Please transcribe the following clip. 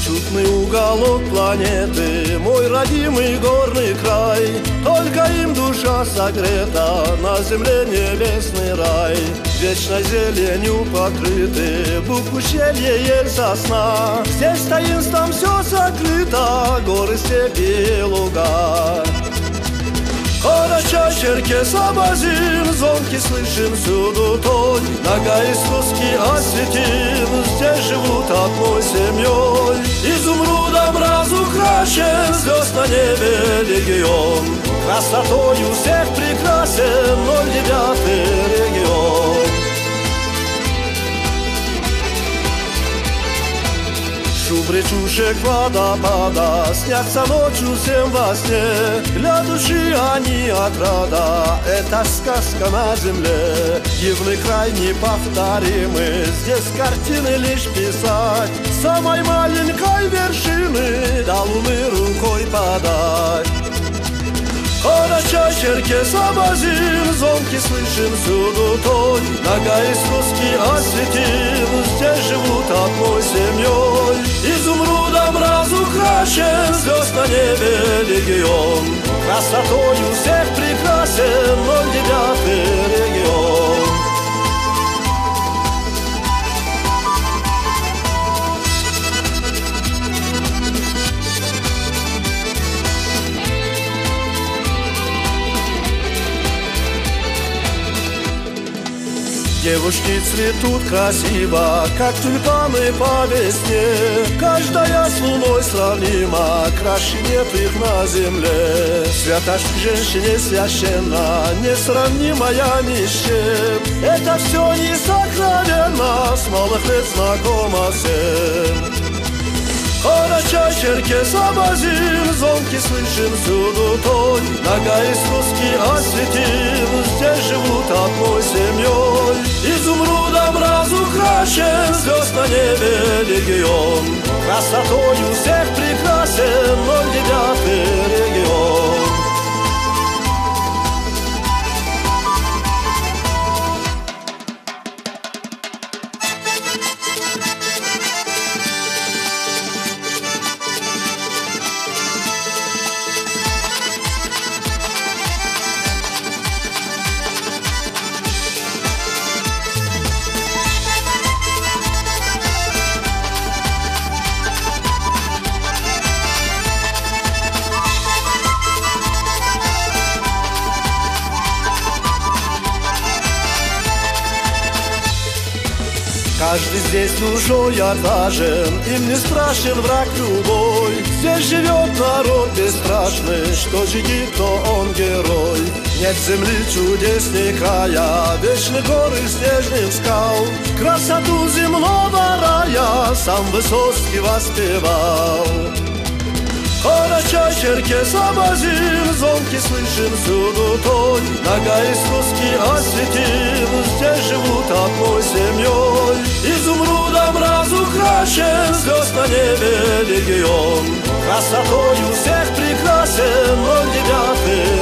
Чудный уголок планеты, мой родимый горный край. Только им душа согрета, на земле небесный рай. Вечной зеленью покрыты бук, ущелье, ель, сосна. Здесь таинством все сокрыто, горы, степи и луга. Карачай, Черкес, Абазин, звонки слышим всюду тонь. Нога из Руски осветин, здесь живут одной семьей. Изумрудом разукрашен, звезд на небе легион. Красотою всех прекрасен 09-й регион. Шум речушек, водопада снятся ночью всем во сне. Для души они отрада, это сказка на земле. Дивный край неповторимый, здесь картины лишь писать. С самой маленькой вершины до луны рукой подать. Карачай, Черкес, Абазин, звонки слышим всюду тонь. Нога из Руски осветин, здесь живут одной семьей. Изумрудом разукрашен, звезд на небе легион. Красотою всех прекрасен 09-й регион. Девушки цветут красиво, как тюльпаны по весне. Каждая с луной сравнима, краше нет их на земле. Святость к женщине священна, несравнимая ни с чем. Это все несокровенно, с малых лет знакомо всем. Карачай, Черкес, Абазин, звонки слышим всюду тонь. Нога из Руски осветин, здесь живут одной семьей. Изумрудом разукрашен, звезд на небе легион. Красотою всех прекрасен 09-й регион. Каждый здесь душой отважен, им не страшен враг любой. Здесь живет народ бесстрашный, что щадит, то он герой. Нет земли чудесней края, вечны горы снежных скал. Красоту земного рая сам Высоцкий воспевал. Карачай, Черкес, Абазин, звонки слышим всюду тонь. Нога из Руски осветин, здесь живут одной семьей. Изумрудом разукрашен, звезд на небе легион. Красотою всех прекрасен 09-й